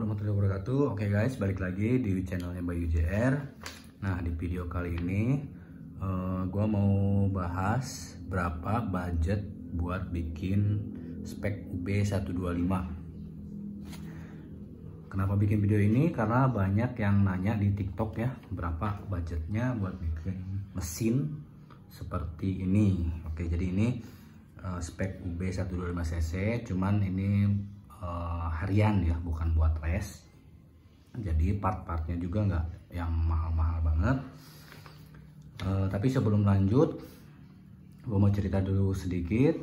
warahmatullahi wabarakatuh. Oke guys, balik lagi di channelnya Bayu JR. Nah, di video kali ini gua mau bahas berapa budget buat bikin spek UB125. Kenapa bikin video ini? Karena banyak yang nanya di TikTok ya, berapa budgetnya buat bikin mesin seperti ini. Oke, jadi ini spek UB125cc, cuman ini harian ya, bukan buat race. Jadi part-partnya juga nggak yang mahal-mahal banget. Tapi sebelum lanjut, gue mau cerita dulu sedikit.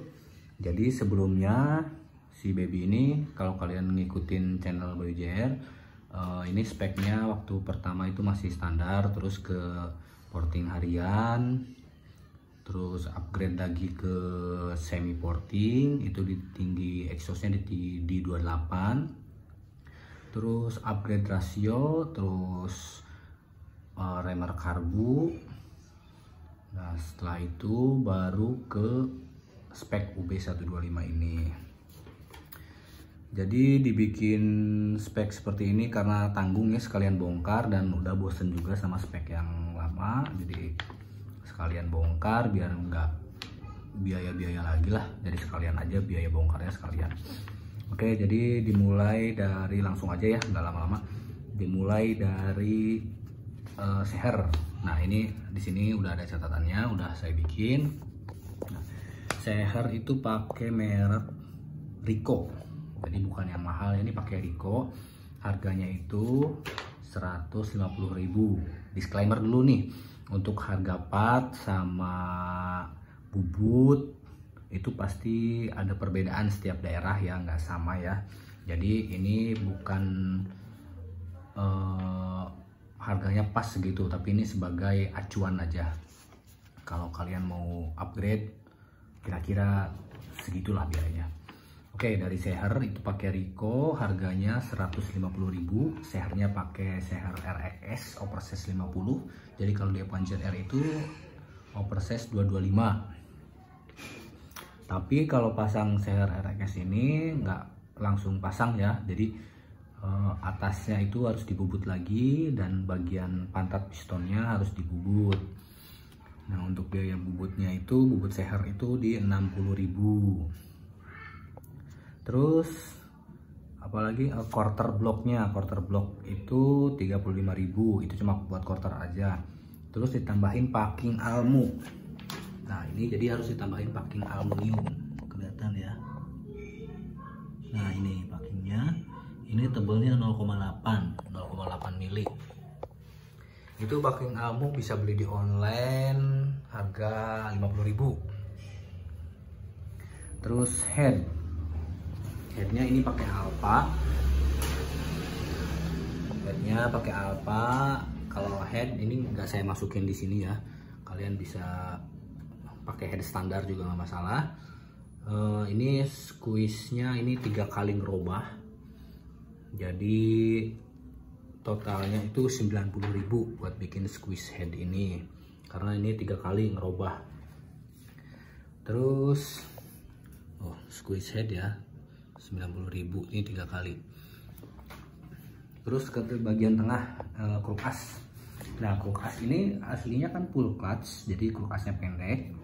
Jadi sebelumnya si baby ini, kalau kalian ngikutin channel Bayu JR, ini speknya waktu pertama itu masih standar, terus ke porting harian, terus upgrade lagi ke semi porting, itu di tinggi exhaustnya di 28, terus upgrade rasio, terus remer karbu. Nah, setelah itu baru ke spek UB125 ini. Jadi dibikin spek seperti ini karena tanggung ya, sekalian bongkar, dan udah bosen juga sama spek yang lama, jadi sekalian bongkar biar nggak biaya-biaya lagi lah, jadi sekalian aja biaya bongkarnya sekalian. Oke, jadi dimulai dari, langsung aja ya, nggak lama-lama, dimulai dari seher. Nah, ini di sini udah ada catatannya, udah saya bikin. Nah, seher itu pakai merek Rico, jadi bukan yang mahal, ini pakai Rico. Harganya itu 150.000. Disclaimer dulu nih, untuk harga part sama bubut itu pasti ada perbedaan setiap daerah ya, nggak sama ya. Jadi ini bukan harganya pas segitu, tapi ini sebagai acuan aja. Kalau kalian mau upgrade, kira-kira segitulah biayanya. Oke, dari seher itu pakai Rico, harganya 150.000. Sehernya pakai seher RX oversize 50. Jadi kalau dia Puncher R itu oversize 225. Tapi kalau pasang seher RX ini nggak langsung pasang ya. Jadi atasnya itu harus dibubut lagi, dan bagian pantat pistonnya harus dibubut. Nah, untuk biaya bubutnya itu, bubut seher itu di 60.000. Terus apalagi quarter blocknya, quarter block itu 35.000, itu cuma buat quarter aja. Terus ditambahin packing almu. Nah, ini jadi harus ditambahin packing aluminium, kelihatan ya. Nah, ini packingnya, ini tebelnya 0,8 mili. Itu packing almu bisa beli di online, harga 50.000. Terus headnya ini pakai Alpha. Headnya pakai Alpha. Kalau head ini nggak saya masukin di sini ya, kalian bisa pakai head standar juga nggak masalah. Ini squeeze-nya ini 3 kali ngerubah, jadi totalnya itu 90.000 buat bikin squeeze head ini, karena ini 3 kali ngerubah. Terus squeeze head ya 90.000, ini 3 kali. Terus ke bagian tengah, kruk as. Nah, kruk as ini aslinya kan full clutch, jadi kruk asnya pendek,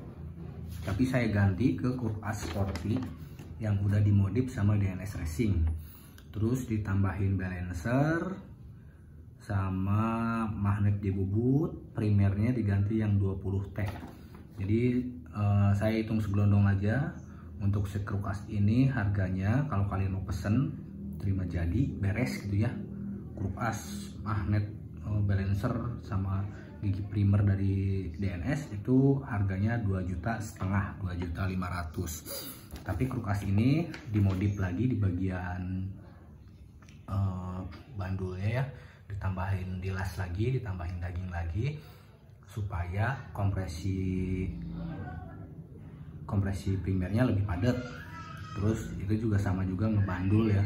tapi saya ganti ke kruk as sporty yang udah dimodif sama DNS Racing. Terus ditambahin balancer sama magnet di bubut, primernya diganti yang 20T. Jadi saya hitung segelondong aja. Untuk si kruk as ini harganya, kalau kalian mau pesen terima jadi beres gitu ya, kruk as, magnet, balancer sama gigi primer dari DNS itu harganya 2,5 juta, 2.500.000. Tapi kruk as ini dimodif lagi di bagian bandulnya ya, ditambahin dilas lagi, ditambahin daging lagi, supaya kompresi primernya lebih padat. Terus itu juga sama juga ngebandul ya,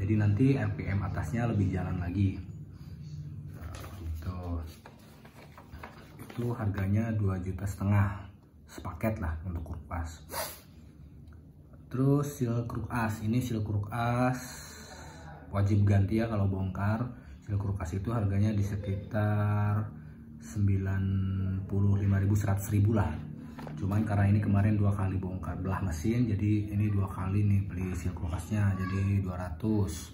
jadi nanti RPM atasnya lebih jalan lagi gitu. Itu harganya 2,5 juta sepaket lah untuk kruk as. Terus seal kruk as, ini seal kruk as wajib ganti ya kalau bongkar. Seal kulkas itu harganya di sekitar 95.000 100.000 lah. Cuman karena ini kemarin 2 kali bongkar belah mesin, jadi ini 2 kali nih beli seal kulkasnya, jadi 200.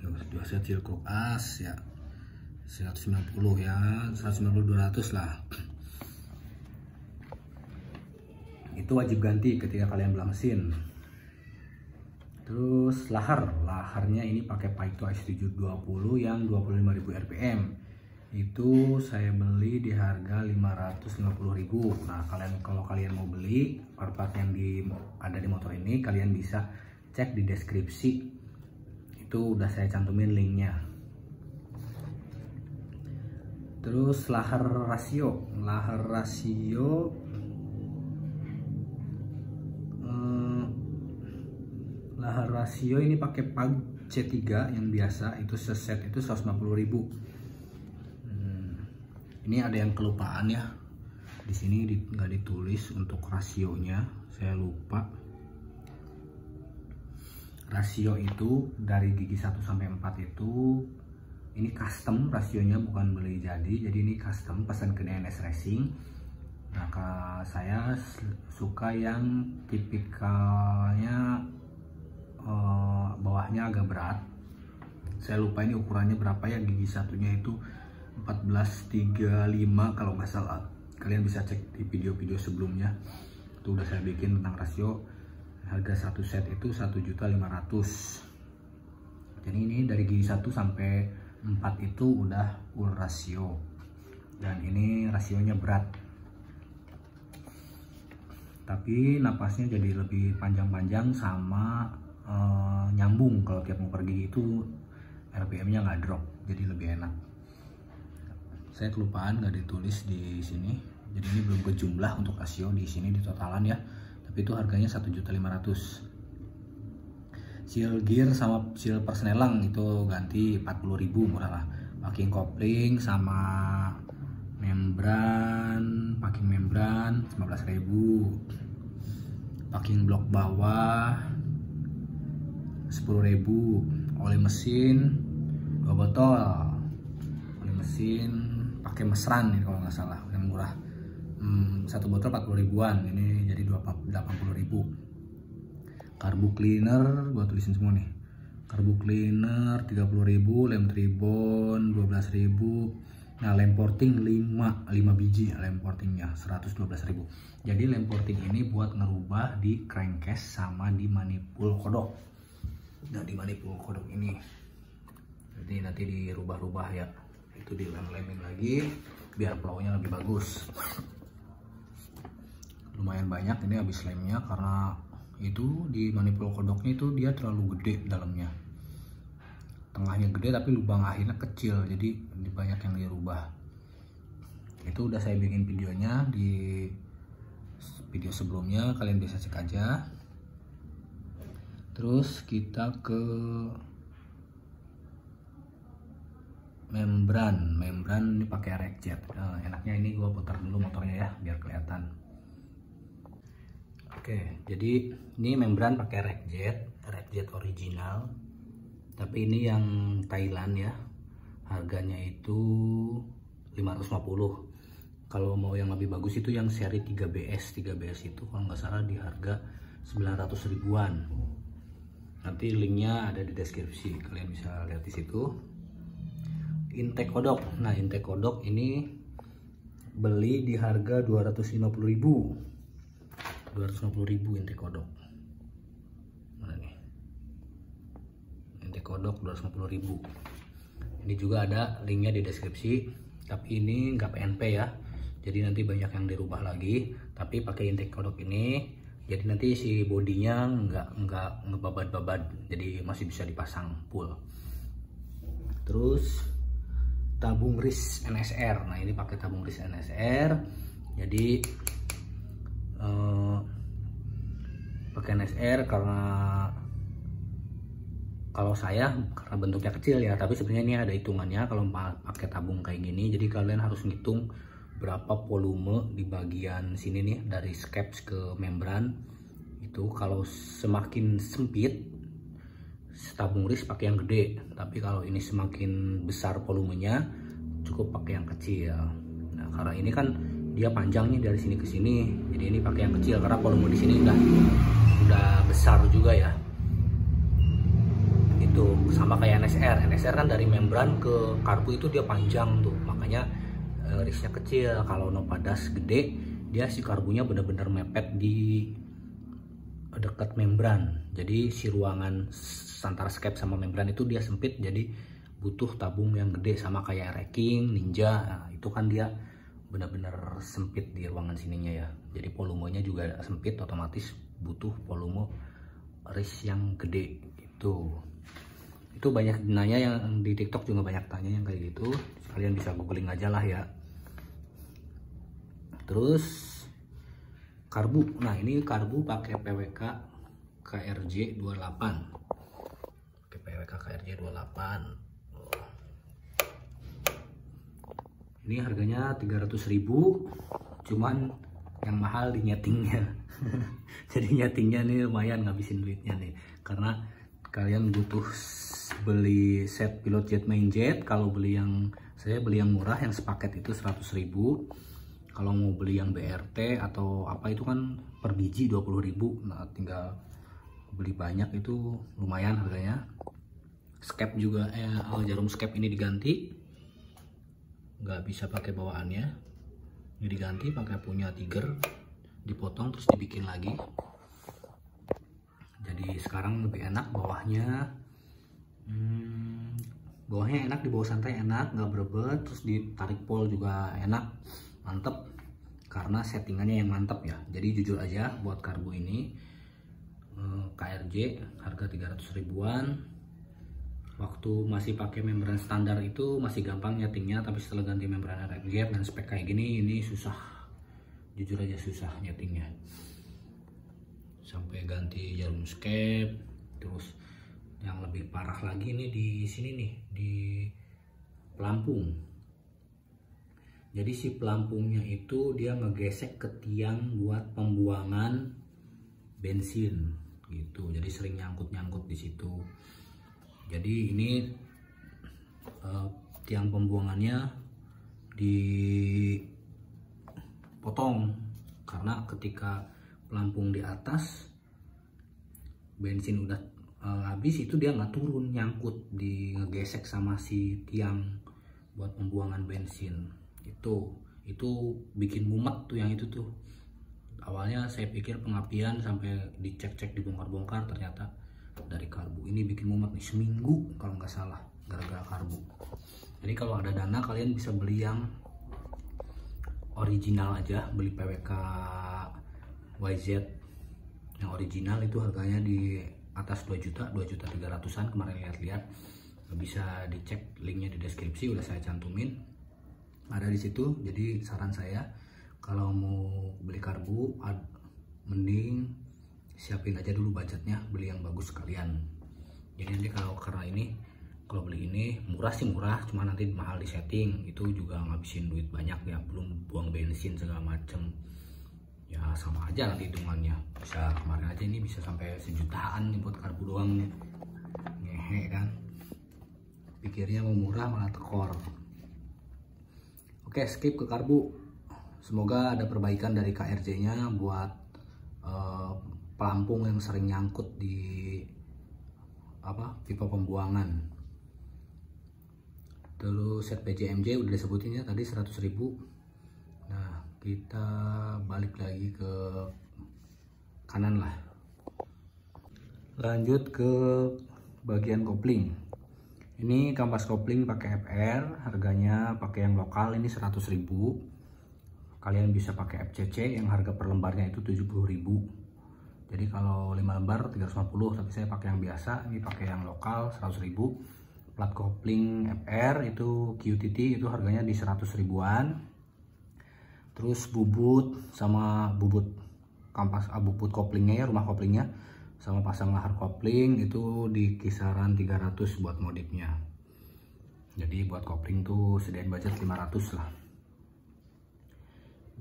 2 set seal kulkas ya 190 ya, 190-200 lah. Itu wajib ganti ketika kalian belah mesin. Terus laharnya ini pakai Paito S720 yang 25.000 rpm. Itu saya beli di harga 550.000. Nah, kalau kalian mau beli part-part yang ada di motor ini, kalian bisa cek di deskripsi. Itu udah saya cantumin linknya. Terus lahar rasio ini pakai Pag C3 yang biasa, itu seset itu 150.000. Ini ada yang kelupaan ya, di sini nggak ditulis untuk rasionya, saya lupa. Rasio itu dari gigi 1 sampai 4 itu ini custom rasionya, bukan beli jadi ini custom, pesan ke DNS Racing. Maka saya suka yang tipikalnya bawahnya agak berat. Saya lupa ini ukurannya berapa ya, gigi satunya itu 1435 kalau nggak salah. Kalian bisa cek di video-video sebelumnya, itu udah saya bikin tentang rasio. Harga satu set itu 1.500.000. Jadi ini dari gigi 1 sampai 4 itu udah full rasio, dan ini rasionya berat, tapi napasnya jadi lebih panjang-panjang sama nyambung. Kalau tiap mau pergi itu RPM-nya nggak drop, jadi lebih enak. Saya kelupaan nggak ditulis di sini, jadi ini belum ke jumlah untuk rasio di sini di totalan ya, tapi itu harganya 1.500.000. Seal gear sama seal persnelang itu ganti 40.000, murah lah. Packing kopling sama packing membran 15.000. Packing blok bawah 10.000. Oli mesin 2 botol. Oli mesin pakai mesran ini kalau nggak salah, yang murah. 1 botol 40.000-an, ini jadi 80.000. Karbu cleaner, gua tulisin semua nih. Karbu cleaner 30.000, lem tribon 12.000. Nah, lem porting 5 biji lem portingnya 112.000. Jadi lem porting ini buat ngerubah di crankcase sama di manipul kodok. Nah, di manipul kodok ini jadi nanti dirubah-rubah ya, itu dilem-lemin lagi biar plownya lebih bagus. Lumayan banyak ini habis lemnya, karena itu di manipul kodoknya itu dia terlalu gede dalamnya, tengahnya gede tapi lubang akhirnya kecil, jadi banyak yang dirubah. Itu udah saya bikin videonya di video sebelumnya, kalian bisa cek aja. Terus kita ke membran ini pakai rackjet. Enaknya ini gua putar dulu motornya ya biar kelihatan. Oke, jadi ini membran pakai rackjet original, tapi ini yang Thailand ya. Harganya itu 550. Kalau mau yang lebih bagus itu yang seri 3BS itu kalau nggak salah di harga 900 ribuan. Nanti linknya ada di deskripsi, kalian bisa lihat di situ. Intake kodok, nah intake kodok ini beli di harga 250.000 intake kodok. Mana nih? Intake kodok 250.000. Ini juga ada linknya di deskripsi, tapi ini nggak PNP ya, jadi nanti banyak yang dirubah lagi. Tapi pakai intake kodok ini, jadi nanti si bodinya nggak ngebabad-babad, jadi masih bisa dipasang full. Terus tabung RIS NSR, nah ini pakai tabung RIS NSR, jadi pakai NSR karena karena bentuknya kecil ya, tapi sebenarnya ini ada hitungannya kalau pakai tabung kayak gini. Jadi kalian harus ngitung berapa volume di bagian sini nih dari scaps ke membran. Itu kalau semakin sempit tabung ris pakai yang gede, tapi kalau ini semakin besar volumenya cukup pakai yang kecil. Nah, karena ini kan dia panjang nih dari sini ke sini, jadi ini pakai yang kecil karena volume di sini udah besar juga ya. Itu sama kayak NSR. NSR kan dari membran ke karbu itu dia panjang tuh, makanya risnya kecil. Kalau Novadas gede, dia si karbunya benar-benar mepet di dekat membran, jadi si ruangan antara skep sama membran itu dia sempit, jadi butuh tabung yang gede. Sama kayak Reking, Ninja, nah, itu kan dia benar-benar sempit di ruangan sininya ya, jadi volumenya juga sempit, otomatis butuh volume ris yang gede gitu. Itu banyak nanya yang di TikTok juga banyak tanya yang kayak gitu, kalian bisa googling aja lah ya. Terus karbu, nah ini karbu pakai PWK KRJ 28, pakai PWK KRJ 28. Ini harganya 300.000, cuman yang mahal di nyetingnya. Jadi nyetingnya nih lumayan ngabisin duitnya nih, karena kalian butuh beli set pilot jet main jet. Kalau beli yang saya beli yang murah yang sepaket itu 100.000. Kalau mau beli yang BRT atau apa itu kan per biji 20.000. Nah, tinggal beli banyak itu lumayan harganya. Skep juga jarum skep ini diganti, nggak bisa pakai bawaannya, ini diganti pakai punya Tiger, dipotong terus dibikin lagi. Jadi sekarang lebih enak bawahnya. Bawahnya enak, di bawah santai enak, nggak berebet, terus ditarik pol juga enak, mantep, karena settingannya yang mantap ya. Jadi jujur aja buat karbu ini KRJ harga 300 ribuan. Waktu masih pakai membran standar itu masih gampang nyetingnya, tapi setelah ganti membran RFZ dan spek kayak gini, ini susah, jujur aja susah nyetingnya. Sampai ganti jarum skep. Terus yang lebih parah lagi nih di sini nih, di pelampung. Jadi si pelampungnya itu dia ngegesek ke tiang buat pembuangan bensin gitu. Jadi sering nyangkut-nyangkut di situ. Jadi ini tiang pembuangannya dipotong karena ketika pelampung di atas bensin udah habis, itu dia nggak turun, nyangkut, di ngegesek sama si tiang buat pembuangan bensin. Itu bikin mumet tuh yang itu tuh. Awalnya saya pikir pengapian, sampai dicek-cek, dibongkar-bongkar, ternyata dari karbu. Ini bikin mumet nih seminggu kalau nggak salah, gara-gara karbu. Jadi kalau ada dana kalian bisa beli yang original aja, beli PWK YZ yang original, itu harganya di atas 2 juta 300-an kemarin lihat-lihat. Bisa dicek linknya di deskripsi, udah saya cantumin, ada di situ. Jadi saran saya kalau mau beli karbu mending siapin aja dulu budgetnya, beli yang bagus sekalian. Jadi nanti karena ini kalau beli ini murah sih murah, cuma nanti mahal di setting, itu juga ngabisin duit banyak ya, belum buang bensin segala macem ya, sama aja nanti hitungannya. Bisa kemarin aja ini bisa sampai 1 jutaan nih buat karbu doang nih, ngehe kan, pikirnya mau murah malah tekor. Oke, skip ke karbu. Semoga ada perbaikan dari KRJ nya buat pelampung yang sering nyangkut di pipa pembuangan. Terus set PJMJ udah disebutin ya tadi 100.000. Nah, kita balik lagi ke kanan lah. Lanjut ke bagian kopling. Ini kampas kopling pakai FR, harganya pakai yang lokal ini 100.000. Kalian bisa pakai FCC yang harga per lembarnya itu 70.000. Jadi kalau 5 lembar 350, tapi saya pakai yang biasa, ini pakai yang lokal 100.000. Plat kopling FR itu QTT itu harganya di 100 ribuan. Terus bubut sama bubut kampas bubut koplingnya ya, rumah koplingnya sama pasang lahar kopling itu di kisaran 300 buat modifnya. Jadi buat kopling tuh sediain budget 500 lah.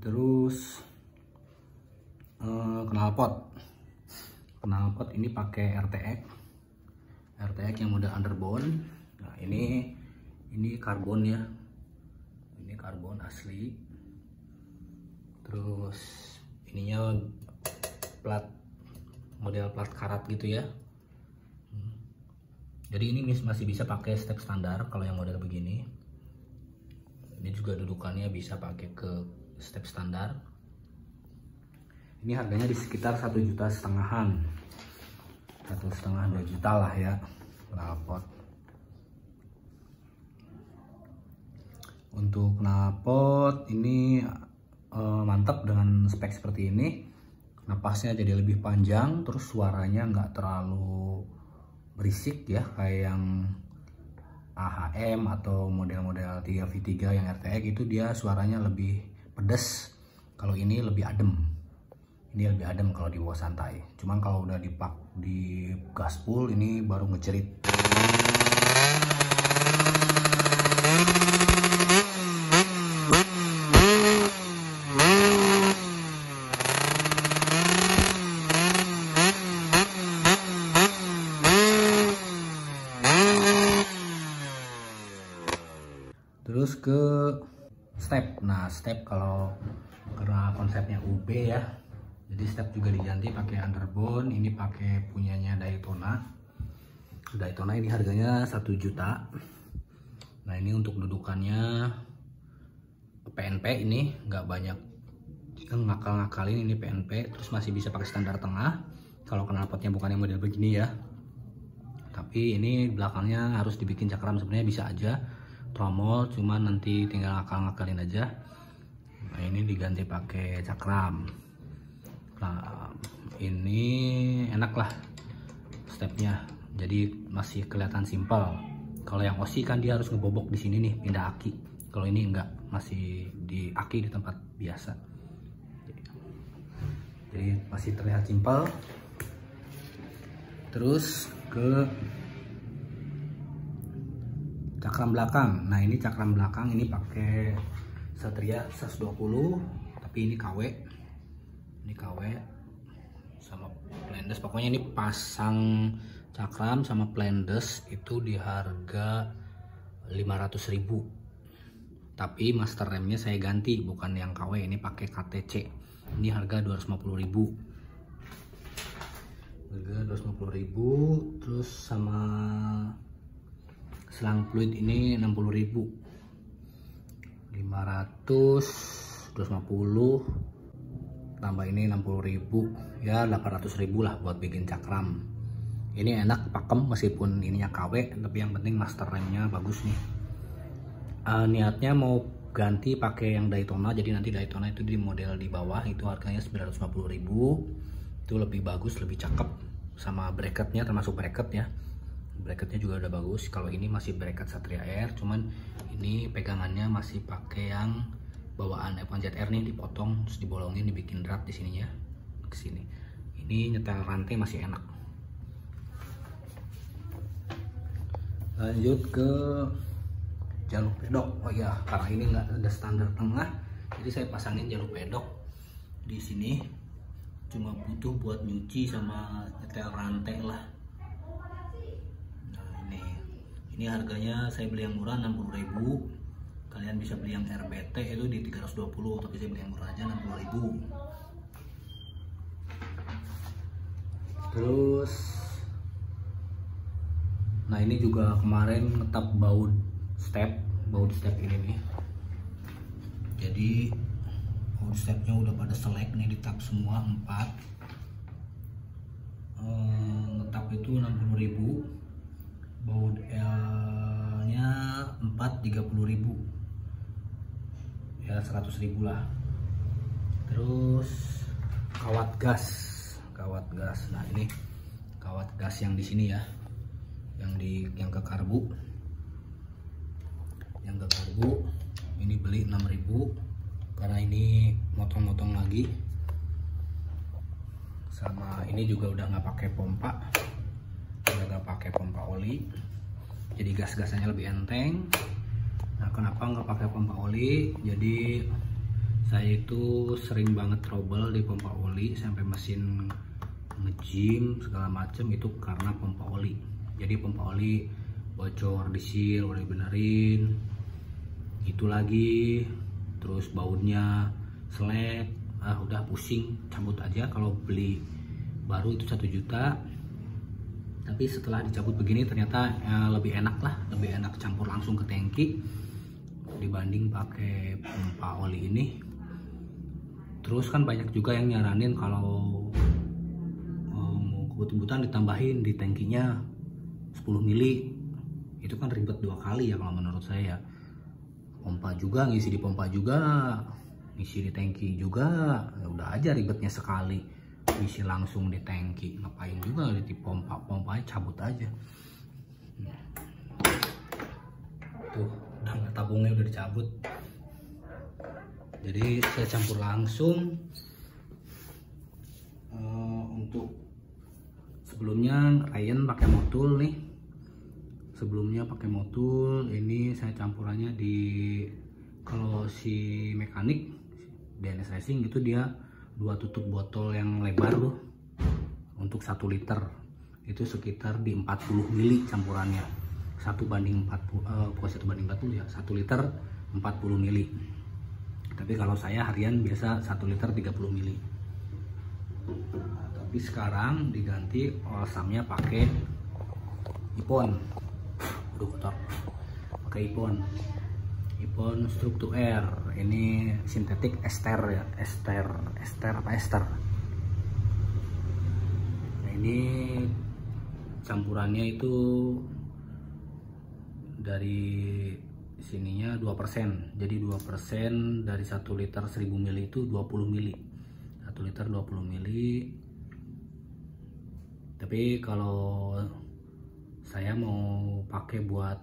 Terus knalpot ini pakai RTX RTX yang model underbone. Nah ini karbon ya, ini karbon asli. Terus ininya model plat karat gitu ya. Jadi ini masih bisa pakai step standar kalau yang model begini. Ini juga dudukannya bisa pakai ke step standar. Ini harganya di sekitar 1,5 jutaan, 1,5–2 juta lah ya, knalpot. Untuk knalpot ini mantap dengan spek seperti ini. Napasnya jadi lebih panjang, terus suaranya nggak terlalu berisik ya kayak yang AHM atau model-model 3V3 yang RTX itu dia suaranya lebih pedas. Kalau ini lebih adem. Ini lebih adem kalau di bawah santai. Cuman kalau udah di gaspol ini baru ngecerit. Terus ke step. Nah step kalau karena konsepnya UB ya, jadi step juga diganti pakai underbone. Ini pakai punyanya Daytona. Daytona ini harganya 1 juta. Nah ini untuk dudukannya PNP, ini nggak banyak ngakal-ngakalin, ini PNP. Terus masih bisa pakai standar tengah kalau knalpotnya bukan yang model begini ya. Tapi ini belakangnya harus dibikin cakram, sebenarnya bisa aja tromol, cuman nanti tinggal ngakal-ngakalin aja. Nah ini diganti pakai cakram. Nah ini enak lah stepnya, jadi masih kelihatan simpel. Kalau yang OSI kan dia harus ngebobok di sini nih, pindah aki. Kalau ini enggak, masih di aki di tempat biasa. Jadi masih terlihat simpel. Terus ke cakram belakang. Nah ini cakram belakang ini pakai Satria 120, tapi ini KW. Ini KW sama Plendes. Pokoknya ini pasang cakram sama Plendes itu di harga 500.000. Tapi master remnya saya ganti, bukan yang KW, ini pakai KTC. Ini harga 250.000. Harga 250.000. Terus sama selang fluid ini 60.000. 500, 250 tambah ini 60.000, ya 800.000 lah buat bikin cakram. Ini enak pakem meskipun ininya KW, tapi yang penting master remnya bagus nih. Niatnya mau ganti pakai yang Daytona, jadi nanti Daytona itu di model di bawah itu harganya 950.000. Itu lebih bagus, lebih cakep, sama bracketnya, termasuk bracket ya. Bracketnya juga udah bagus. Kalau ini masih bracket Satria Air, cuman ini pegangannya masih pakai yang bawaan F1ZR nih, dipotong terus dibolongin, dibikin drat di sininya ke sini. Ini nyetel rantai masih enak. Lanjut ke jalur pedok. Oh ya, karena ini nggak ada standar tengah, jadi saya pasangin jalur pedok di sini. Cuma butuh buat nyuci sama nyetel rantai lah. Ini harganya saya beli yang murah 60.000. Kalian bisa beli yang RBT itu di 320, tapi saya beli yang murah aja 60.000. Terus nah ini juga kemarin ngetap baut step ini nih. Jadi baut stepnya udah pada selek nih, ditap semua 4. Ngetap itu 60.000. Baut L nya 4 30.000, ya 100.000 lah. Terus kawat gas. Nah ini kawat gas yang di sini ya, yang ke karbu. Yang ke karbu ini beli 6.000 karena ini motong-motong lagi. Sama ini juga udah nggak pakai pompa. Nggak pakai pompa oli, jadi gas-gasannya lebih enteng. Nah kenapa nggak pakai pompa oli? Jadi saya itu sering banget trouble di pompa oli, sampai mesin nge-gym segala macem itu karena pompa oli. Jadi pompa oli bocor, disil, udah benerin, itu lagi, terus bautnya selek, udah pusing, cabut aja. Kalau beli baru itu 1 juta, tapi setelah dicabut begini ternyata lebih enak lah, lebih enak campur langsung ke tangki dibanding pakai pompa oli ini. Terus kan banyak juga yang nyaranin kalau mau kebut-kebutan ditambahin di tangkinya 10 mili. Itu kan ribet 2 kali ya kalau menurut saya. Pompa juga, ngisi di pompa juga, ngisi di tangki juga, ya udah aja ribetnya sekali. Ngisi langsung di tangki, ngapain juga di pompanya cabut aja. Tuh, udah tabungnya udah dicabut. Jadi saya campur langsung. Untuk sebelumnya Ryan pakai motul nih. Sebelumnya pakai motul, ini saya campurannya di, kalau si mekanik DNS Racing itu dia 2 tutup botol yang lebar tuh untuk 1 liter itu sekitar di 40 mili campurannya, 1:40, bukan 1:40 ya, 1 liter 40 mili. Tapi kalau saya harian biasa 1 liter 30 mili. Nah, tapi sekarang diganti olsamnya pakai Ipon. Aduh kotor. Pakai Ipon Struktur Air. Ini sintetik ester ya, ester apa ester. Nah, ini campurannya itu dari sininya 2%. Jadi 2% dari 1 liter 1000 mili itu 20 mili. 1 liter 20 mili. Tapi kalau saya mau pakai buat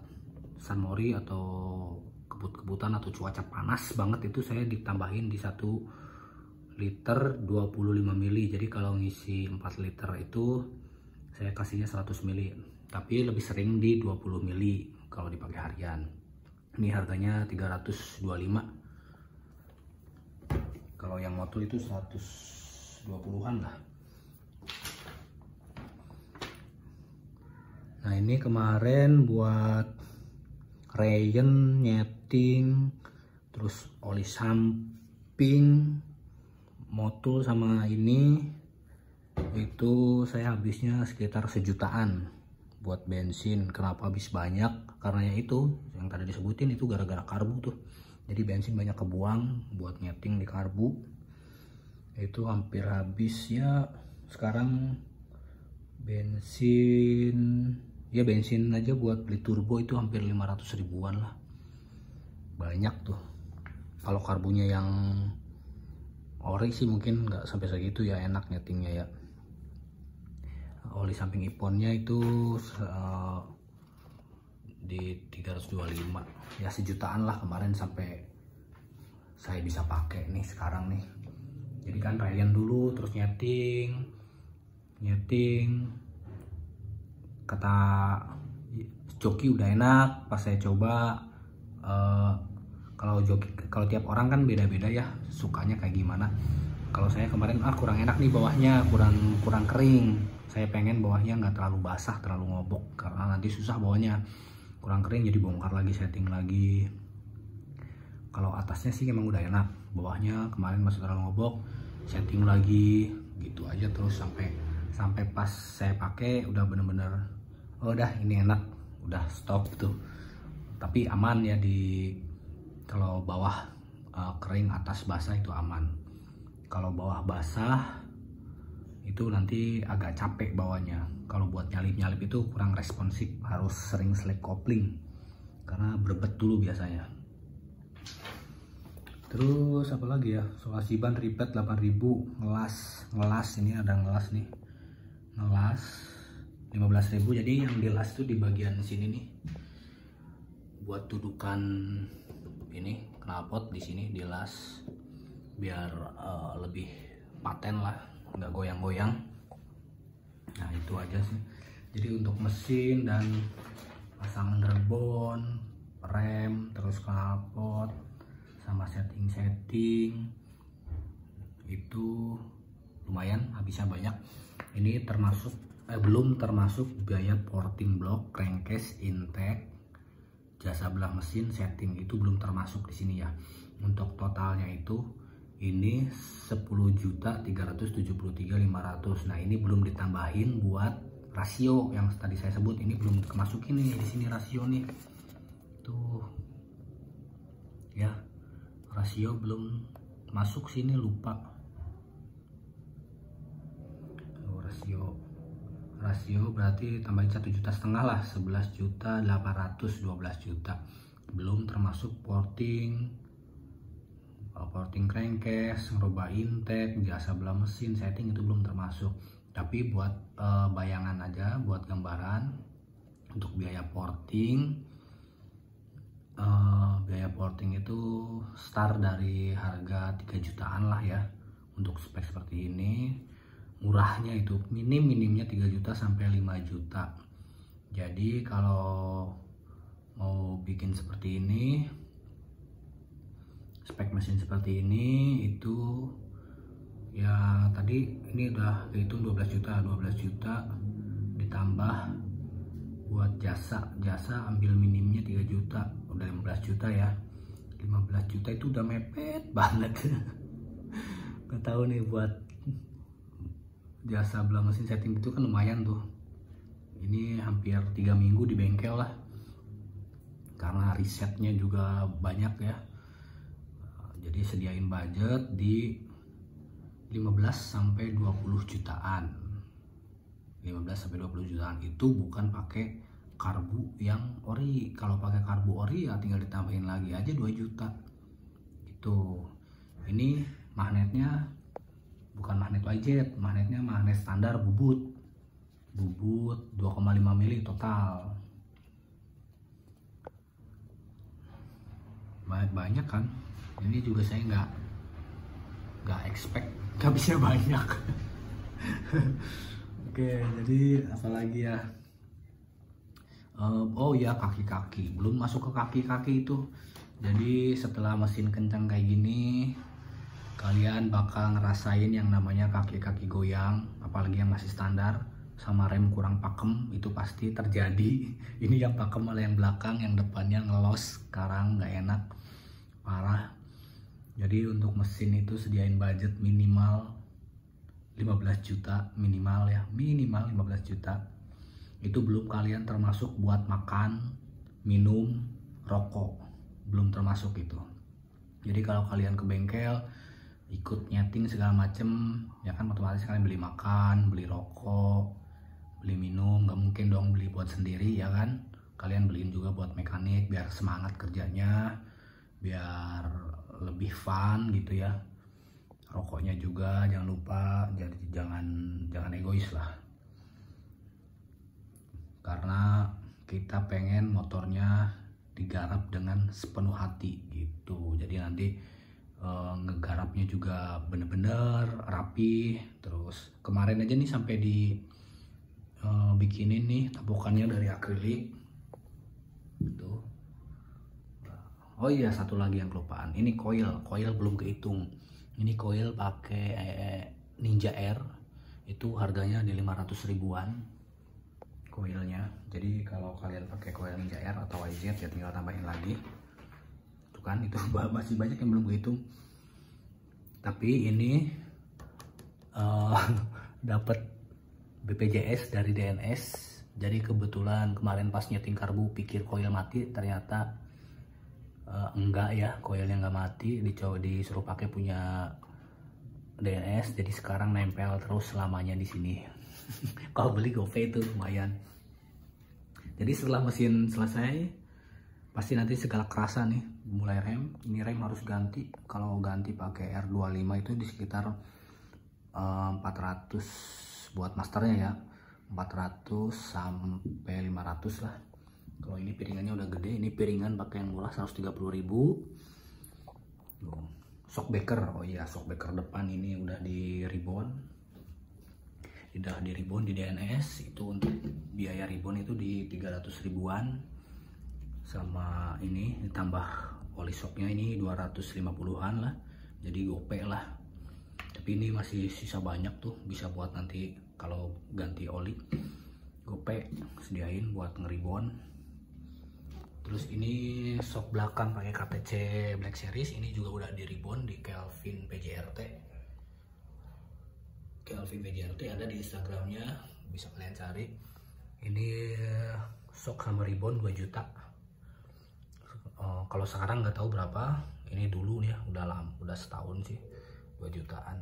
sunmori atau kebut-kebutan atau cuaca panas banget, itu saya ditambahin di 1 liter 25 mili. Jadi kalau ngisi 4 liter itu saya kasihnya 100 mili, tapi lebih sering di 20 mili kalau dipakai harian. Ini harganya 325. Kalau yang motul itu 120-an lah. Nah, ini kemarin buat Ryan nyeting, terus oli samping, motul sama ini itu saya habisnya sekitar 1 jutaan buat bensin. Kenapa habis banyak? Karena ya itu yang tadi disebutin, itu gara-gara karbu tuh. Jadi bensin banyak kebuang buat nyeting di karbu. Itu hampir habis ya. Sekarang bensin aja buat beli turbo itu hampir 500 ribuan lah. Banyak tuh. Kalau karbunya yang ori sih mungkin nggak sampai segitu ya, enak nyetingnya ya. Oli samping Iponnya itu di 325 ya, 1 jutaan lah kemarin sampai saya bisa pakai nih sekarang nih. Jadi kan Ryan dulu, terus nyeting kata joki udah enak. Pas saya coba, kalau tiap orang kan beda-beda ya sukanya kayak gimana. Kalau saya kemarin kurang enak nih bawahnya, kurang kering. Saya pengen bawahnya nggak terlalu basah, terlalu ngobok, karena nanti susah bawahnya. Kurang kering, jadi bongkar lagi, setting lagi. Kalau atasnya sih emang udah enak, bawahnya kemarin masih terlalu ngobok, setting lagi gitu aja terus sampai pas saya pakai udah bener-bener udah ini enak, udah stop tuh. Tapi aman ya, kalau bawah kering atas basah itu aman. Kalau bawah basah itu nanti agak capek bawahnya. Kalau buat nyalip itu kurang responsif, harus sering selek kopling karena berbet dulu biasanya. Terus apa lagi ya, solasi ban ribet 8.000, ngelas ini ada ngelas nih, ngelas 15.000. Jadi yang dilas tuh di bagian sini nih, buat dudukan ini knalpot di sini dilas biar lebih paten lah, nggak goyang-goyang. Nah itu aja sih. Jadi untuk mesin dan pasangan rebon, rem, terus knalpot sama setting itu lumayan habisnya banyak. Ini termasuk belum termasuk biaya porting blok, crankcase, intake, jasa belah mesin, setting, itu belum termasuk di sini ya. Untuk totalnya itu ini 10.373.500. Nah, ini belum ditambahin buat rasio yang tadi saya sebut, ini belum kemasukin nih di sini rasio nih. Tuh. Ya. Rasio belum masuk sini, lupa. Tuh, rasio berarti tambahin 1,5 juta lah, 11.800.000, 12 juta. Belum termasuk porting crankcase, ngerubah intake, jasa belah mesin, setting, itu belum termasuk. Tapi buat bayangan aja, buat gambaran, untuk biaya porting itu start dari harga 3 jutaan lah ya. Untuk spek seperti ini murahnya itu minimnya 3 juta sampai 5 juta. Jadi kalau mau bikin seperti ini, spek mesin seperti ini, itu ya tadi ini udah hitung 12 juta ditambah buat jasa ambil minimnya 3 juta, udah 15 juta ya. 15 juta itu udah mepet banget. Gak tahu nih, buat jasa belah mesin, setting itu kan lumayan tuh. Ini hampir 3 minggu di bengkel lah, karena risetnya juga banyak ya. Jadi sediain budget di 15 sampai 20 jutaan. 15 sampai 20 jutaan itu bukan pakai karbu yang ori. Kalau pakai karbu ori ya tinggal ditambahin lagi aja 2 juta. Itu. Ini magnetnya bukan magnet YZ, magnetnya magnet standar bubut 2,5 mili total. Banyak kan. Ini juga saya nggak expect habisnya banyak. Oke, jadi apalagi ya, oh ya, kaki-kaki belum masuk ke kaki-kaki itu. Jadi setelah mesin kencang kayak gini, kalian bakal ngerasain yang namanya kaki-kaki goyang, apalagi yang masih standar, sama rem kurang pakem, itu pasti terjadi. Ini yang pakem malah yang belakang, yang depannya ngelos sekarang, nggak enak, parah. Jadi untuk mesin itu sediain budget minimal 15 juta, minimal 15 juta. Itu belum kalian termasuk buat makan, minum, rokok, belum termasuk itu. Jadi kalau kalian ke bengkel ikut nyeting segala macem, ya kan otomatis kalian beli makan, beli rokok, beli minum, nggak mungkin dong beli buat sendiri ya kan. Kalian beliin juga buat mekanik biar semangat kerjanya, biar lebih fun gitu ya. Rokoknya juga jangan lupa, jadi jangan egois lah, karena kita pengen motornya digarap dengan sepenuh hati gitu. Jadi nanti ngegarapnya juga bener-bener rapi. Terus kemarin aja nih sampai bikinin nih tabokannya dari akrilik gitu. Oh iya, satu lagi yang kelupaan, ini coil belum kehitung. Ini coil pakai Ninja Air, itu harganya di 500 ribuan coilnya. Jadi kalau kalian pakai coil Ninja Air atau YZ ya tinggal tambahin lagi. Tuh kan, itu masih banyak yang belum kehitung. Tapi ini dapat BPJS dari DNS. Jadi kebetulan kemarin pas nyeting karbu pikir coil mati, ternyata enggak ya, coilnya nggak mati. Disuruh pakai punya DNS, jadi sekarang nempel terus selamanya di sini. Kalau beli GoPay itu lumayan. Jadi setelah mesin selesai, pasti nanti segala kerasa nih. Mulai rem, ini rem harus ganti. Kalau ganti pakai R25 itu di sekitar 400 buat masternya ya, 400 sampai 500 lah. Kalau ini piringannya udah gede, ini piringan pakai yang murah 130.000. Shockbreaker, oh iya, shockbreaker depan ini udah di ribbon, di DNS. Itu untuk biaya ribbon itu di 300 ribuan, sama ini ditambah oli shocknya ini 250-an lah, jadi gope lah. Tapi ini masih sisa banyak tuh, bisa buat nanti kalau ganti oli. Gope sediain buat ngeribon. Terus ini shock belakang pakai KTC Black Series, ini juga udah di ribbon di Kelvin PJRT. Kelvin PJRT ada di Instagramnya, bisa kalian cari. Ini shock sama ribbon 2 juta. Kalau sekarang nggak tahu berapa, ini dulu ya udah setahun sih, 2 jutaan.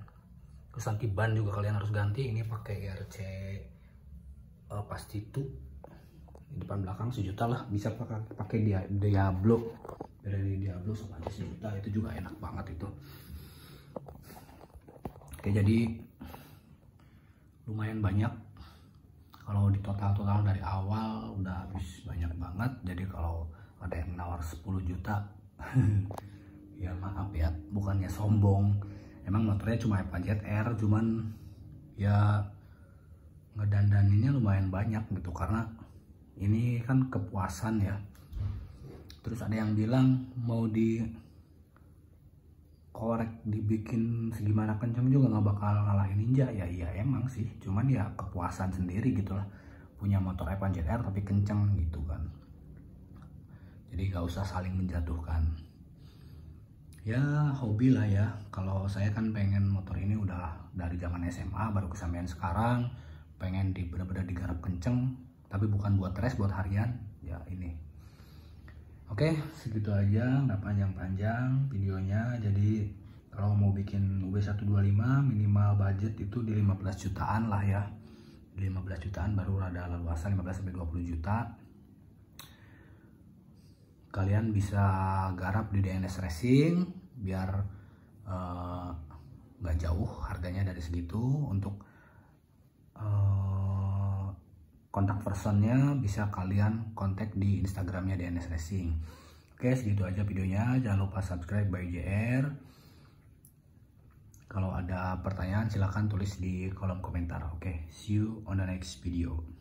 Terus anti ban juga kalian harus ganti, ini pakai RC pasti tuh depan belakang 1 juta lah, bisa pakai Diablo dari Diablo sama aja 1 juta, itu juga enak banget itu. Oke, jadi lumayan banyak. Kalau di total dari awal udah habis banyak banget. Jadi kalau ada yang nawar 10 juta ya maaf ya, bukannya sombong, emang motornya cuma Avanjet R, cuman ya ngedandaninnya lumayan banyak gitu, karena ini kan kepuasan ya. Terus ada yang bilang mau dikorek dibikin segimana kenceng juga nggak bakal ngalahin Ninja. Ya iya emang sih, cuman ya kepuasan sendiri gitu lah, punya motor Avanjet R tapi kenceng gitu kan. Jadi gak usah saling menjatuhkan. Ya hobi lah ya. Kalau saya kan pengen motor ini udah dari zaman SMA baru kesampaian sekarang, pengen bener-bener digarap kenceng, tapi bukan buat race, buat harian ya ini. Oke, segitu aja, nggak panjang-panjang videonya. Jadi kalau mau bikin UB125 minimal budget itu di 15 jutaan lah ya, di 15 jutaan baru rada leluasa, 15-20 juta. Kalian bisa garap di DNS Racing biar nggak jauh harganya dari segitu. Untuk kontak personnya bisa kalian kontak di Instagramnya DNS Racing. Oke, segitu aja videonya. Jangan lupa subscribe by JR. Kalau ada pertanyaan silahkan tulis di kolom komentar. Oke, see you on the next video.